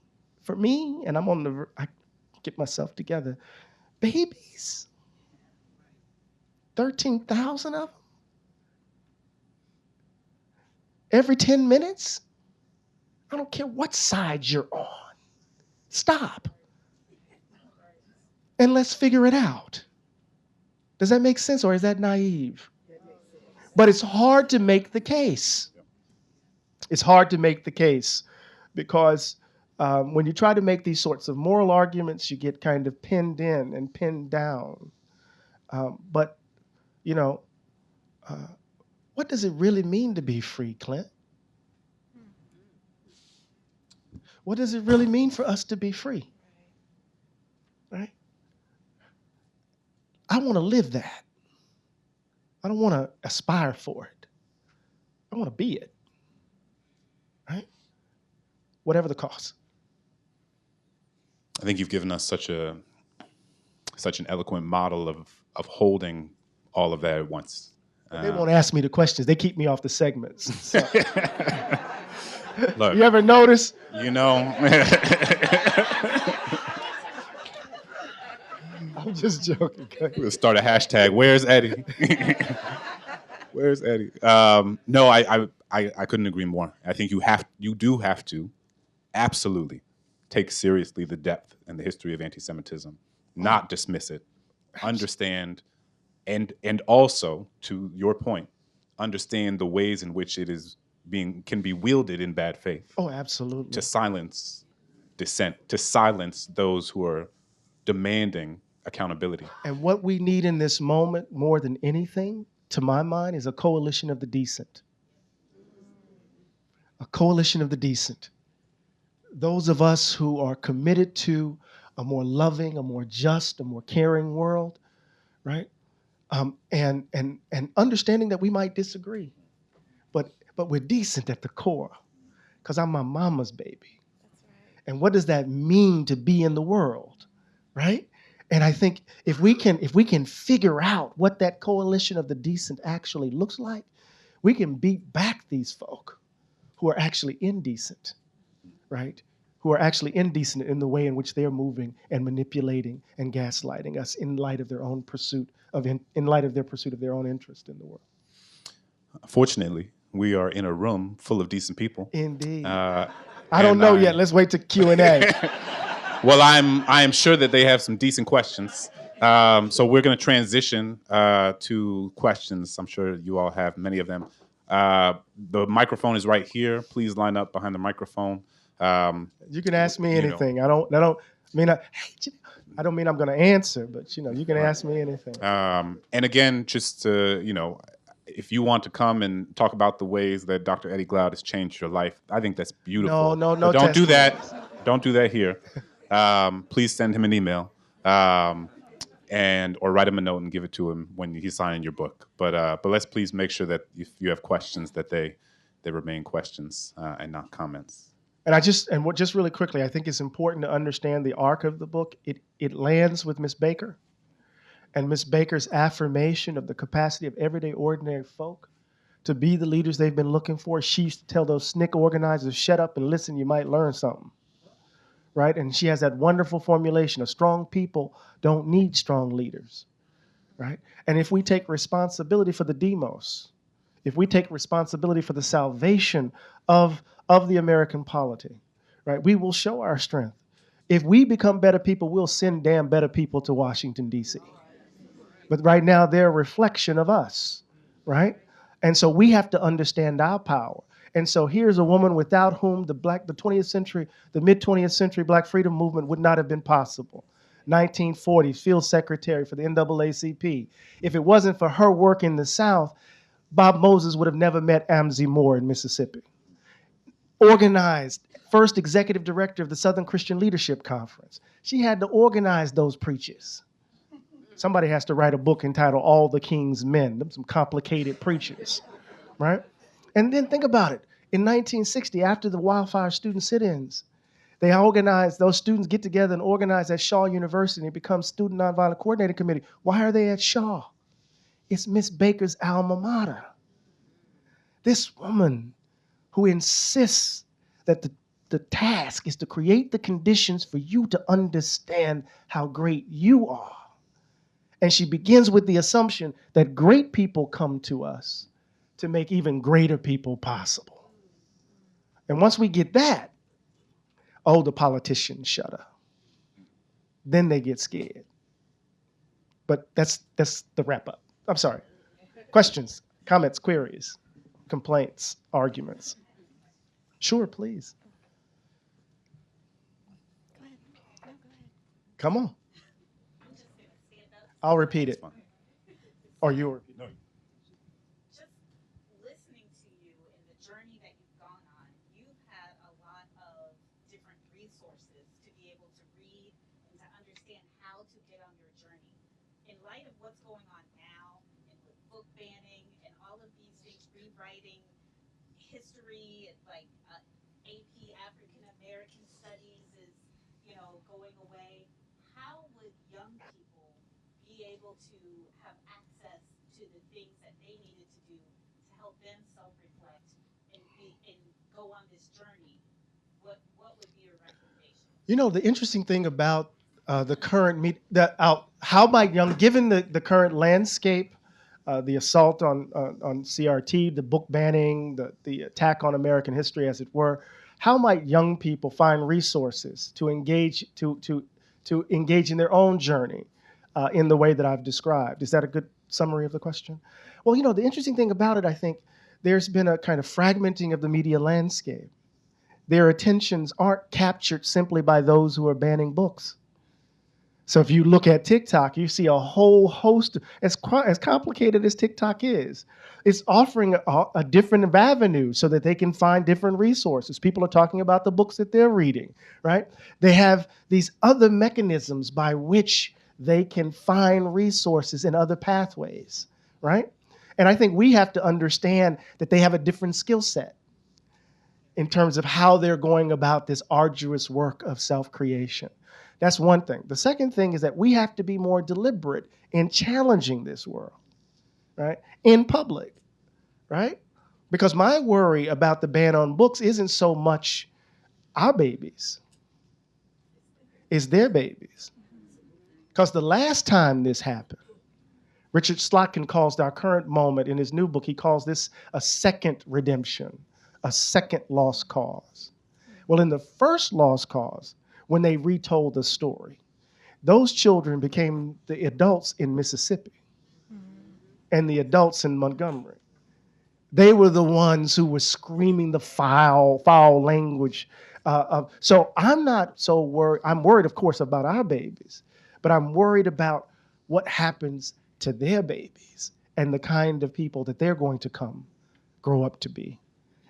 and I get myself together, babies, 13,000 of them, every 10 minutes, I don't care what side you're on. Stop. And let's figure it out. Does that make sense, or is that naive? But it's hard to make the case. It's hard to make the case because when you try to make these sorts of moral arguments, you get kind of pinned in and pinned down. But, what does it really mean to be free, Clint? What does it really mean for us to be free? Right? I want to live that. I don't want to aspire for it. I want to be it. Right? Whatever the cost. I think you've given us such an eloquent model of holding all of that at once. They won't ask me the questions. They keep me off the segments. So. Look, you ever notice? You know. I'm just joking. We'll start a hashtag. Where's Eddie? Where's Eddie? No, I couldn't agree more. I think you do have to absolutely take seriously the depth and the history of anti-Semitism, not dismiss it, understand, and also, to your point, understand the ways in which it is can be wielded in bad faith. Oh, absolutely. To silence dissent, to silence those who are demanding accountability. And what we need in this moment more than anything, to my mind, is a coalition of the decent. A coalition of the decent. Those of us who are committed to a more loving, a more just, a more caring world, right? And understanding that we might disagree, but we're decent at the core, because I'm my mama's baby. That's right. And what does that mean to be in the world, right? And I think if we can figure out what that coalition of the decent actually looks like, we can beat back these folk who are actually indecent, right? Who are actually indecent in the way in which they're moving and manipulating and gaslighting us in light of their own pursuit of their own interest in the world. Fortunately, we are in a room full of decent people. Indeed. I don't know yet. Let's wait to Q&A. Well, I am sure that they have some decent questions. So we're going to transition to questions. I'm sure you all have many of them. The microphone is right here. Please line up behind the microphone. You can ask me anything. I don't mean I'm going to answer, but you can ask me anything. And again, just if you want to come and talk about the ways that Dr. Eddie Glaude has changed your life, I think that's beautiful. No. But don't do that. Don't do that here. Please send him an email or write him a note and give it to him when he's signing your book. But let's please make sure that if you have questions, that they remain questions and not comments. And just really quickly, I think it's important to understand the arc of the book. It lands with Miss Baker and Miss Baker's affirmation of the capacity of everyday ordinary folk to be the leaders they've been looking for. She used to tell those SNCC organizers, shut up and listen, you might learn something, right? And she has that wonderful formulation of strong people don't need strong leaders, right? And if we take responsibility for the demos, if we take responsibility for the salvation of the American polity, right, we will show our strength. If we become better people, we'll send damn better people to Washington, D.C. But right now, they're a reflection of us, right? And so we have to understand our power. And so here's a woman without whom the mid-20th century Black freedom movement would not have been possible. 1940s, field secretary for the NAACP. If it wasn't for her work in the South, Bob Moses would have never met Amzie Moore in Mississippi. Organized, first executive director of the Southern Christian Leadership Conference. She had to organize those preachers. Somebody has to write a book entitled All the King's Men, them some complicated preachers, right? And then think about it. In 1960, after the wildfire student sit-ins, they organized, those students get together and organize at Shaw University and become Student Nonviolent Coordinating Committee. Why are they at Shaw? It's Miss Baker's alma mater. This woman who insists that the task is to create the conditions for you to understand how great you are. And she begins with the assumption that great people come to us to make even greater people possible. And once we get that, oh, the politicians shudder. Then they get scared. But that's the wrap up. I'm sorry. Questions, comments, queries, complaints, arguments? Sure, please. Go ahead. No, go ahead. Come on. I'll repeat it. Or you'll repeat it. Just listening to you and the journey that you've gone on, you've had a lot of different resources to be able to read and to understand how to get on your journey. In light of what's going on now, and with book banning and all of these things, rewriting history, like AP African American Studies is, going away. How would young people be able to have access to the things that they needed to do to help them self-reflect and go on this journey? What would be your recommendation? The interesting thing about the current given the current landscape, the assault on CRT, the book banning, the attack on American history, as it were, how might young people find resources to engage in their own journey in the way that I've described? Is that a good summary of the question? Well, the interesting thing about it, I think, there's been a kind of fragmenting of the media landscape. Their attentions aren't captured simply by those who are banning books. So if you look at TikTok, you see a whole host, as complicated as TikTok is, it's offering a different avenue so that they can find different resources. People are talking about the books that they're reading, right? They have these other mechanisms by which they can find resources in other pathways, right? And I think we have to understand that they have a different skill set in terms of how they're going about this arduous work of self-creation. That's one thing. The second thing is that we have to be more deliberate in challenging this world, right? In public, right? Because my worry about the ban on books isn't so much our babies, it's their babies. Because the last time this happened, Richard Slotkin calls our current moment in his new book, he calls this a second redemption, a second lost cause. Well, in the first lost cause, when they retold the story, those children became the adults in Mississippi and the adults in Montgomery. They were the ones who were screaming the foul language. So I'm not so worried. I'm worried, of course, about our babies, but I'm worried about what happens to their babies and the kind of people that they're going to grow up to be.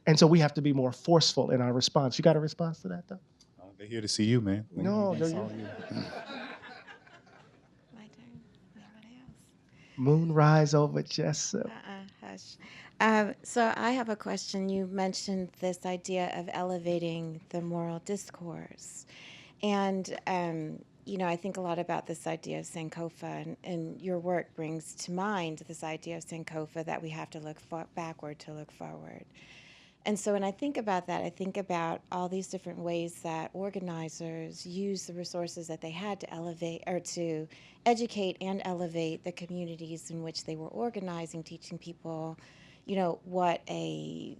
And so we have to be more forceful in our response. You got a response to that, though? They're here to see you, man. No, That's they're all you. My turn. Anybody else? Moonrise over Jessup. Hush. So I have a question. You mentioned this idea of elevating the moral discourse. And, I think a lot about this idea of Sankofa, and your work brings to mind this idea of Sankofa, that we have to look backward to look forward. And so when I think about that, I think about all these different ways that organizers use the resources that they had to elevate or to educate and elevate the communities in which they were organizing, teaching people, what a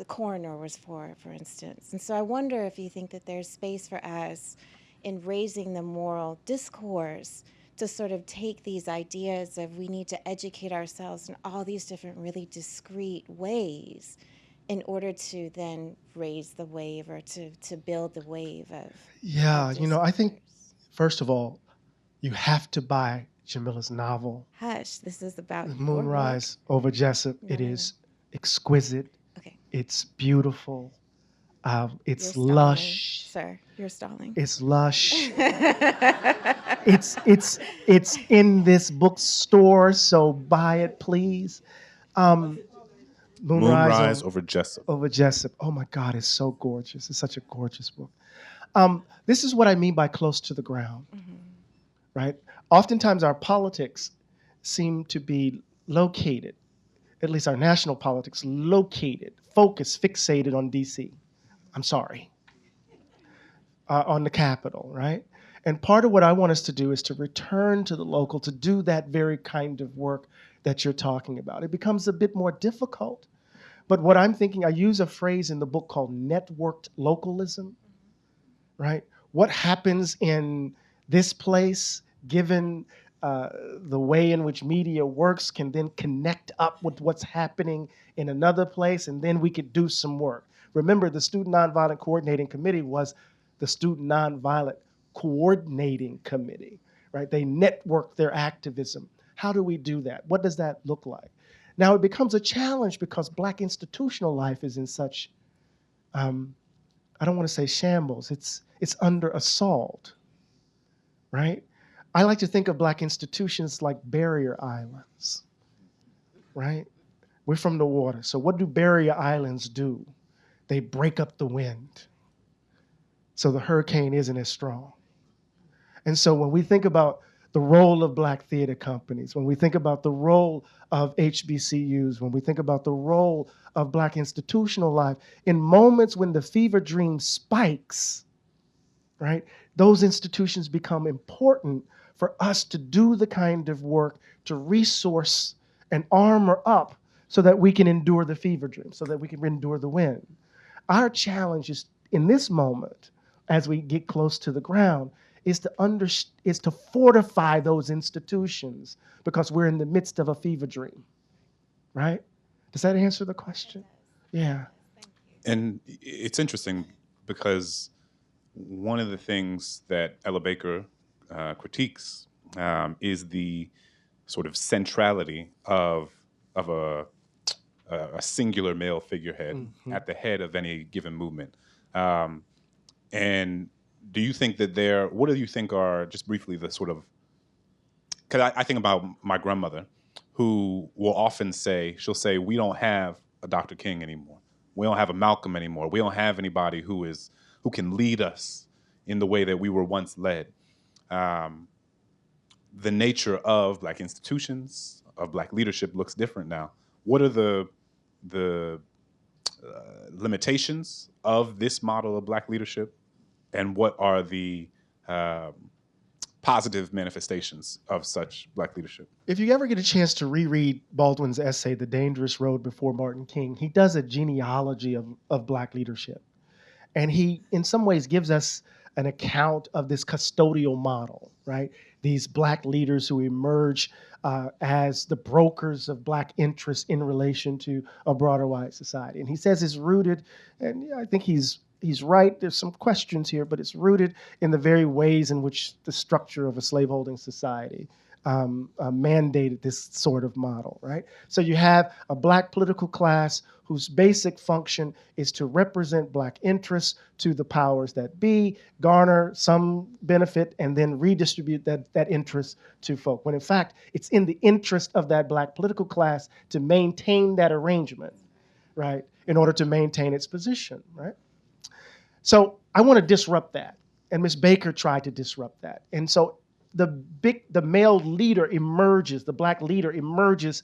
coroner was for instance. And so I wonder if you think that there's space for us in raising the moral discourse to sort of take these ideas of we need to educate ourselves in all these different really discrete ways in order to then raise the wave or to build the wave of I think, discourse. first of all, you have to buy Jamila's novel, Hush, this is about your Moonrise over Jessup. No, It no, is exquisite. Okay. It's beautiful. It's You're stalling, lush. sir. You're stalling. It's lush. It's in this bookstore, so buy it, please. Moonrise over Jessup. Over Jessup. Oh my God, it's so gorgeous. It's such a gorgeous book. This is what I mean by close to the ground, right? Oftentimes our politics seem to be located, at least our national politics, located, focused, fixated on DC. I'm sorry. On the Capitol, right? And part of what I want us to do is to return to the local, to do that very kind of work that you're talking about. It becomes a bit more difficult. But what I'm thinking, I use a phrase in the book called networked localism, right? What happens in this place, given the way in which media works, can then connect up with what's happening in another place, and then we could do some work. Remember, the Student Nonviolent Coordinating Committee was the Student Nonviolent Coordinating Committee, right? They network their activism. How do we do that? What does that look like? Now, it becomes a challenge because Black institutional life is in such, I don't want to say shambles, it's under assault, right? I like to think of Black institutions like barrier islands, right? We're from the water, so what do barrier islands do? They break up the wind, so the hurricane isn't as strong. And so when we think about the role of Black theater companies, when we think about the role of HBCUs, when we think about the role of Black institutional life, in moments when the fever dream spikes, right, those institutions become important for us to do the kind of work to resource and armor up so that we can endure the fever dream, so that we can endure the wind. Our challenge is in this moment, as we get close to the ground, is to fortify those institutions because we're in the midst of a fever dream, right? Does that answer the question? Yeah. And it's interesting because one of the things that Ella Baker critiques is the sort of centrality of a singular male figurehead at the head of any given movement. And do you think that what do you think are, just briefly, the sort of, because I think about my grandmother, who will often say, she'll say, we don't have a Dr. King anymore. We don't have a Malcolm anymore. We don't have anybody who can lead us in the way that we were once led. The nature of Black institutions, of Black leadership looks different now. What are the limitations of this model of Black leadership? And what are the positive manifestations of such Black leadership? If you ever get a chance to reread Baldwin's essay, The Dangerous Road Before Martin King, he does a genealogy of Black leadership. And he, in some ways, gives us an account of this custodial model, right? These Black leaders who emerge as the brokers of Black interests in relation to a broader white society. And he says it's rooted, and I think he's right, there's some questions here, but it's rooted in the very ways in which the structure of a slaveholding society mandated this sort of model, right? So you have a black political class whose basic function is to represent black interests to the powers that be, garner some benefit, and then redistribute that interest to folk. When in fact, it's in the interest of that black political class to maintain that arrangement, right, in order to maintain its position, right? So I want to disrupt that. And Ms. Baker tried to disrupt that. And so the male leader emerges, the black leader emerges,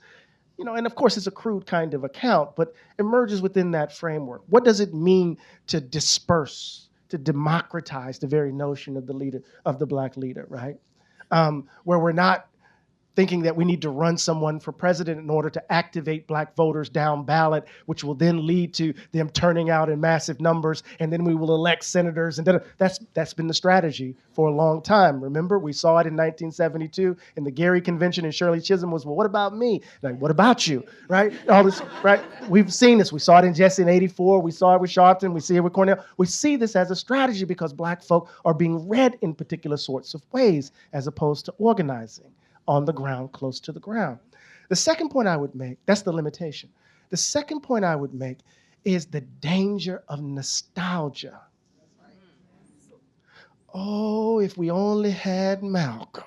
and of course it's a crude kind of account, but emerges within that framework. What does it mean to disperse, to democratize the very notion of the leader, of the black leader, right? Where we're not thinking that we need to run someone for president in order to activate black voters down ballot, which will then lead to them turning out in massive numbers, and then we will elect senators. And that's been the strategy for a long time. Remember, we saw it in 1972 in the Gary Convention, and Shirley Chisholm was, well, what about me? Like, what about you, right? All this, right? We've seen this. We saw it in Jesse in 84. We saw it with Sharpton. We see it with Cornell. We see this as a strategy because black folk are being read in particular sorts of ways as opposed to organizing on the ground, close to the ground. The second point I would make, that's the limitation. The second point I would make is the danger of nostalgia. Oh, if we only had Malcolm.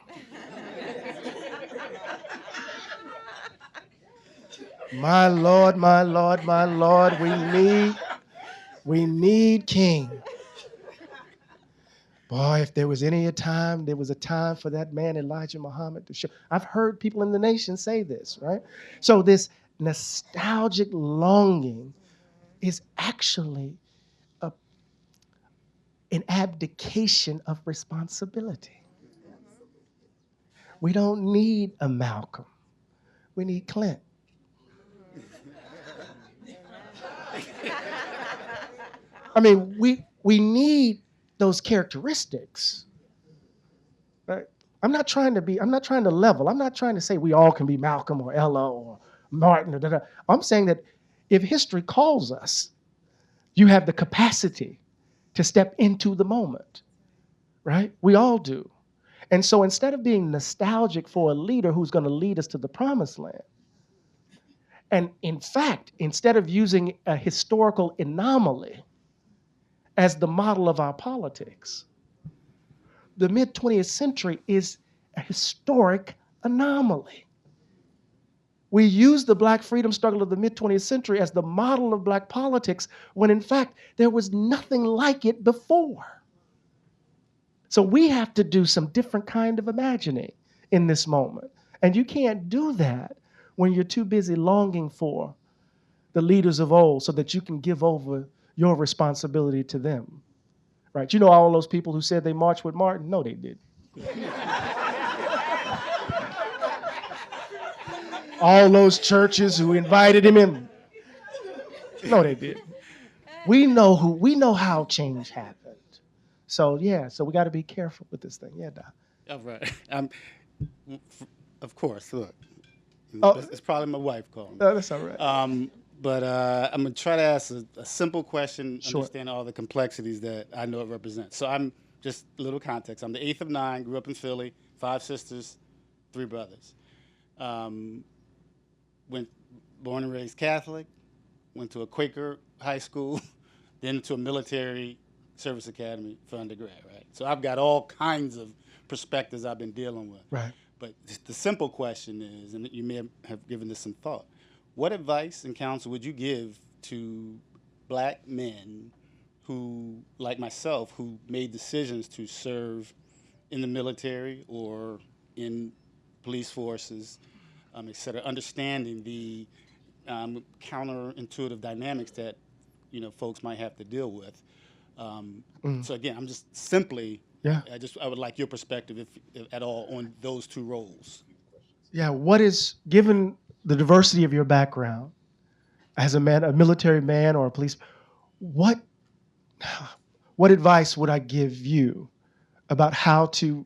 My Lord, my Lord, my Lord, we need King. Boy, if there was a time for that man, Elijah Muhammad, to show. I've heard people in the nation say this, right? So this nostalgic longing is actually an abdication of responsibility. We don't need a Malcolm. We need Clint. I mean, we need those characteristics, right? I'm not trying to level. I'm not trying to say we all can be Malcolm or Ella or Martin or da-da. I'm saying that if history calls us, you have the capacity to step into the moment, right? We all do. And so instead of being nostalgic for a leader who's going to lead us to the promised land, and in fact, instead of using a historical anomaly as the model of our politics, the mid-20th century is a historic anomaly. We use the black freedom struggle of the mid-20th century as the model of black politics when in fact there was nothing like it before. So we have to do some different kind of imagining in this moment. And you can't do that when you're too busy longing for the leaders of old so that you can give over your responsibility to them, right? You know all those people who said they marched with Martin? No, they didn't. All those churches who invited him in? No, they didn't. We know how change happened. So yeah, so we got to be careful with this thing. Yeah, Doc. All right. Of course, look. Oh. It's probably my wife calling. No, that's all right. But I'm going to try to ask a simple question, Sure. understand all the complexities that I know it represents. So I'm just a little context. I'm the 8th of 9, grew up in Philly, 5 sisters, 3 brothers. Born and raised Catholic, went to a Quaker high school, then to a military service academy for undergrad, right? So I've got all kinds of perspectives I've been dealing with. Right. But the simple question is, and you may have given this some thought, what advice and counsel would you give to black men who, like myself, who made decisions to serve in the military or in police forces, et cetera, understanding the counterintuitive dynamics that folks might have to deal with. So again, I'm just simply, I would like your perspective, if at all, on those 2 roles. Yeah, given the diversity of your background as a man, a military man or a police, what advice would I give you about how to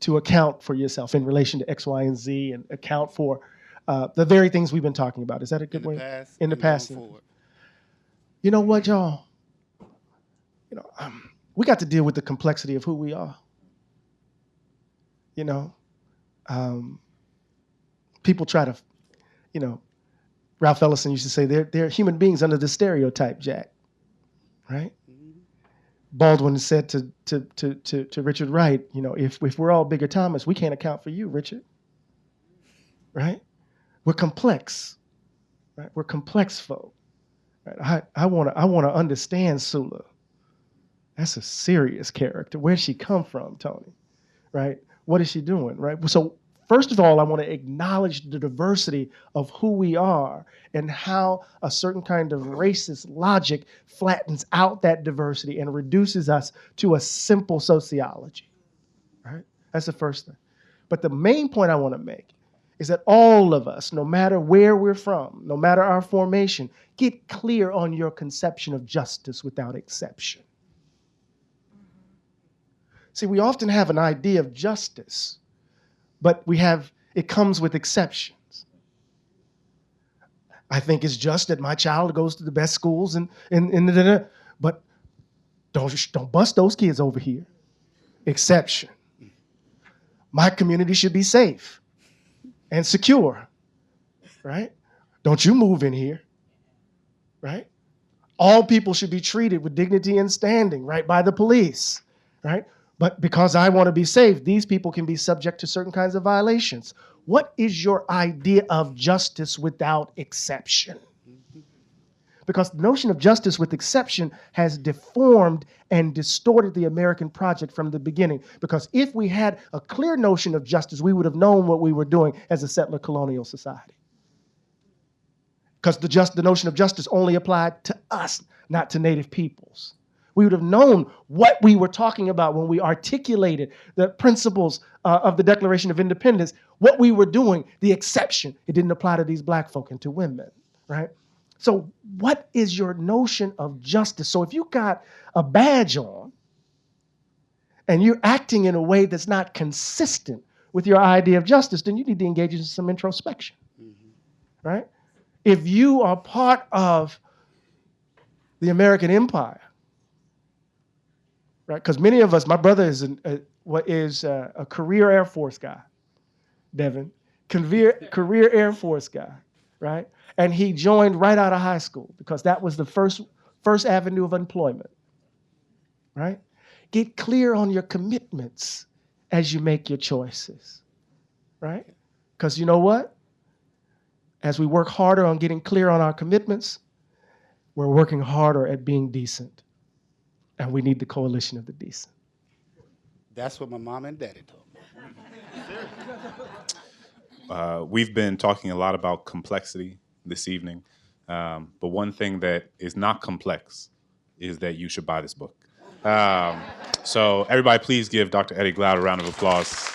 account for yourself in relation to X, Y, and Z, and account for the very things we've been talking about? Is that a good way? In the past. You know what, y'all? We got to deal with the complexity of who we are. people try to, Ralph Ellison used to say they're human beings under the stereotype, Jack, right? Baldwin said to Richard Wright, if we're all Bigger Thomas, we can't account for you, Richard, right? We're complex, right? We're complex folk. Right? I want to understand Scylla. That's a serious character. Where'd she come from, Toni? Right? What is she doing? Right? So first of all, I want to acknowledge the diversity of who we are and how a certain kind of racist logic flattens out that diversity and reduces us to a simple sociology. Right? That's the first thing. But the main point I want to make is that all of us, no matter where we're from, no matter our formation, get clear on your conception of justice without exception. See, we often have an idea of justice, but it comes with exceptions. I think it's just that my child goes to the best schools but don't bust those kids over here. Exception. My community should be safe and secure, right? Don't you move in here, right? All people should be treated with dignity and standing, right, by the police, right? But because I want to be safe, these people can be subject to certain kinds of violations. What is your idea of justice without exception? Because the notion of justice with exception has deformed and distorted the American project from the beginning. Because if we had a clear notion of justice, we would have known what we were doing as a settler colonial society. Because the notion of justice only applied to us, not to native peoples. We would have known what we were talking about when we articulated the principles of the Declaration of Independence, what we were doing, the exception. It didn't apply to these black folk and to women, right? So what is your notion of justice? So if you got a badge on and you're acting in a way that's not consistent with your idea of justice, then you need to engage in some introspection, right? If you are part of the American empire, right? Because many of us, my brother is a career Air Force guy, Devin, career Air Force guy, right? And he joined right out of high school because that was the first avenue of employment, right? Get clear on your commitments as you make your choices, right? Because you know what? As we work harder on getting clear on our commitments, we're working harder at being decent. And we need the coalition of the decent. That's what my mom and daddy told me. We've been talking a lot about complexity this evening, but one thing that is not complex is that you should buy this book. So everybody please give Dr. Eddie Glaude a round of applause.